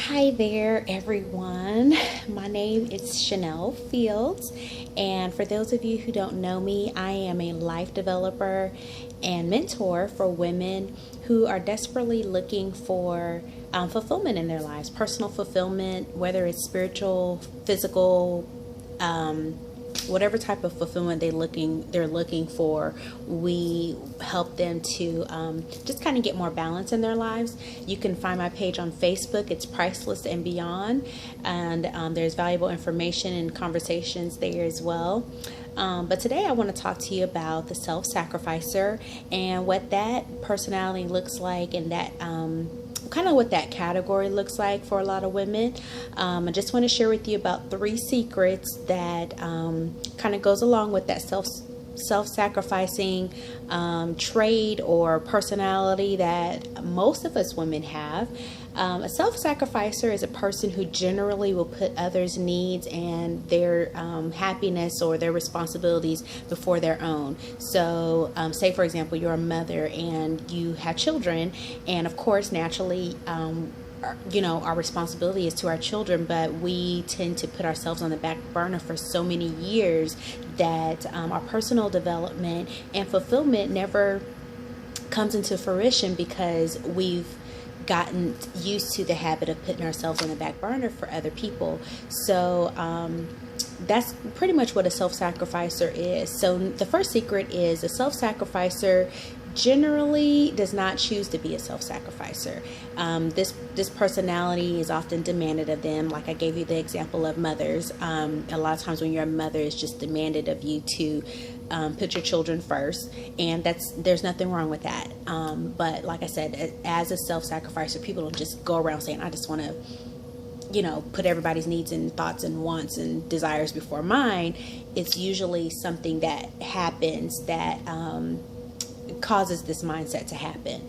Hi there, everyone. My name is Chanel Fields, and for those of you who don't know me, I am a life developer and mentor for women who are desperately looking for fulfillment in their lives, personal fulfillment, whether it's spiritual, physical, um, whatever type of fulfillment they're looking for. We help them to just kind of get more balance in their lives. You can find my page on Facebook. It's Priceless and Beyond, and there's valuable information and conversations there as well. But today I want to talk to you about the self-sacrificer and what that personality looks like, and that kind of what that category looks like for a lot of women. I just want to share with you about 3 secrets that kind of goes along with that self-sacrificing trait or personality that most of us women have. A self-sacrificer is a person who generally will put others' needs and their happiness or their responsibilities before their own. So, say for example, you're a mother and you have children, and of course, naturally, our responsibility is to our children, but we tend to put ourselves on the back burner for so many years that our personal development and fulfillment never comes into fruition because we've gotten used to the habit of putting ourselves on the back burner for other people. So that's pretty much what a self-sacrificer is. So the first secret is a self-sacrificer generally does not choose to be a self-sacrificer. This personality is often demanded of them. Like I gave you the example of mothers. A lot of times when you're a mother, it's just demanded of you to put your children first, and there's nothing wrong with that. But like I said, as a self-sacrificer, people don't just go around saying, I just want to put everybody's needs and thoughts and wants and desires before mine. It's usually something that happens that causes this mindset to happen.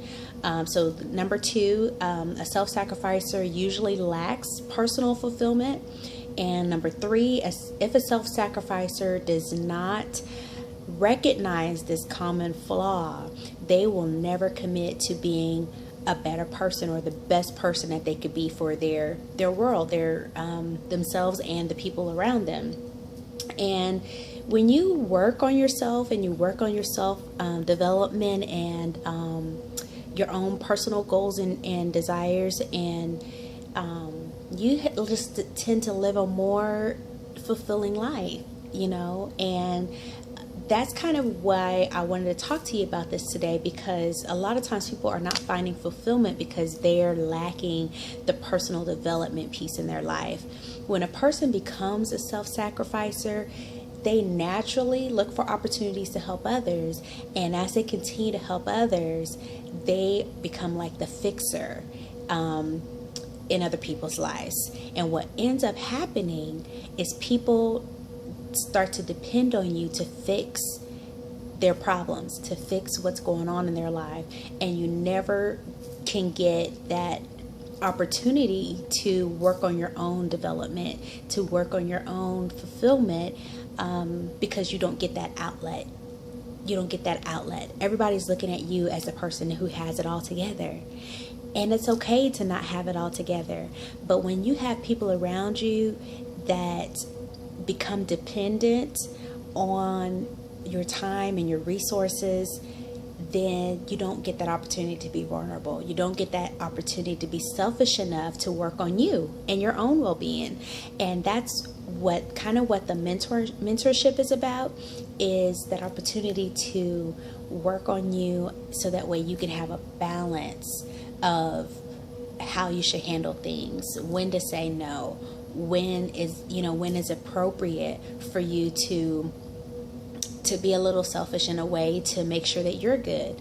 So number 2, a self-sacrificer usually lacks personal fulfillment. And number 3, if a self-sacrificer does not recognize this common flaw, they will never commit to being a better person or the best person that they could be for their world, their themselves and the people around them. And when you work on yourself and you work on your self development and your own personal goals and desires, and you just tend to live a more fulfilling life, and that's kind of why I wanted to talk to you about this today, because a lot of times people are not finding fulfillment because they're lacking the personal development piece in their life. When a person becomes a self-sacrificer, they naturally look for opportunities to help others, and as they continue to help others, they become like the fixer in other people's lives. And what ends up happening is people start to depend on you to fix their problems, to fix what's going on in their life, and you never can get that opportunity to work on your own development, to work on your own fulfillment, because you don't get that outlet. You don't get that outlet. Everybody's looking at you as a person who has it all together. And it's okay to not have it all together. But when you have people around you that become dependent on your time and your resources, then you don't get that opportunity to be vulnerable. You don't get that opportunity to be selfish enough to work on you and your own well-being. And that's what the mentorship is about, is that opportunity to work on you so that way you can have a balance of how you should handle things, when to say no, when is appropriate for you to be a little selfish in a way to make sure that you're good.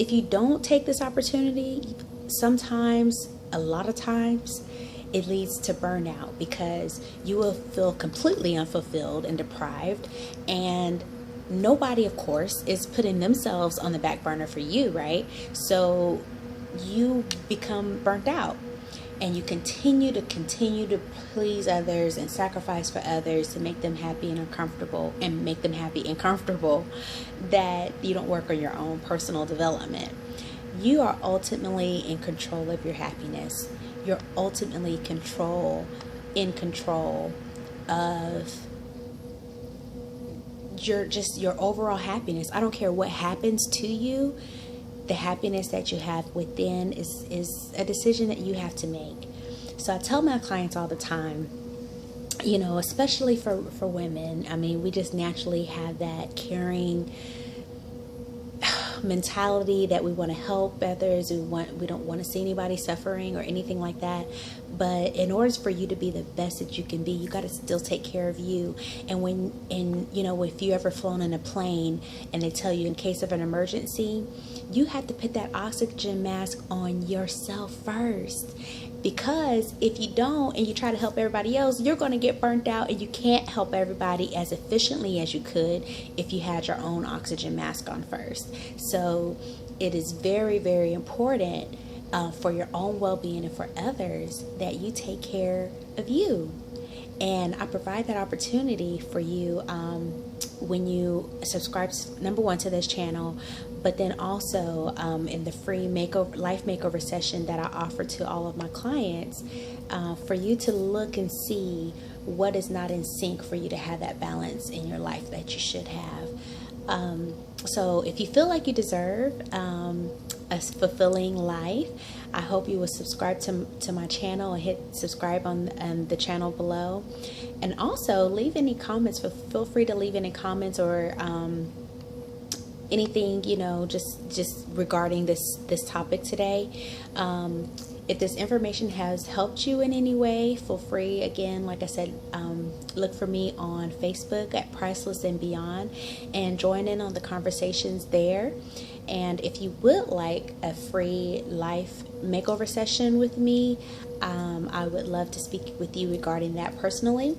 If you don't take this opportunity, sometimes, a lot of times, it leads to burnout, because you will feel completely unfulfilled and deprived, and nobody, of course, is putting themselves on the back burner for you, right? So you become burnt out, and you continue to please others and sacrifice for others to make them happy and uncomfortable, and make them happy and comfortable, that you don't work on your own personal development. You are ultimately in control of your happiness. You're ultimately in control of your overall happiness. I don't care what happens to you. The happiness that you have within is a decision that you have to make. So I tell my clients all the time, especially for women, I mean, we just naturally have that caring mentality that we want to help others. We don't want to see anybody suffering or anything like that. But in order for you to be the best that you can be, you got to still take care of you. And if you ever flown in a plane and they tell you in case of an emergency, you have to put that oxygen mask on yourself first. Because if you don't and you try to help everybody else, you're going to get burnt out, and you can't help everybody as efficiently as you could if you had your own oxygen mask on first. So it is very, very important for your own well-being and for others that you take care of you. And I provide that opportunity for you when you subscribe, number one, to this channel, but then also in the free life makeover session that I offer to all of my clients, for you to look and see what is not in sync for you to have that balance in your life that you should have. So if you feel like you deserve a fulfilling life, I hope you will subscribe to my channel and hit subscribe on the channel below. And also leave any comments. Feel free to leave any comments or anything, just regarding this topic today. If this information has helped you in any way, feel free, again, like I said, look for me on Facebook at Priceless and Beyond and join in on the conversations there. And if you would like a free life makeover session with me, I would love to speak with you regarding that personally.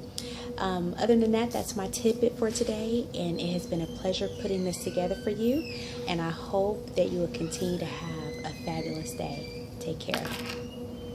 Other than that, that's my tidbit for today, and it has been a pleasure putting this together for you, and I hope that you will continue to have a fabulous day. Take care.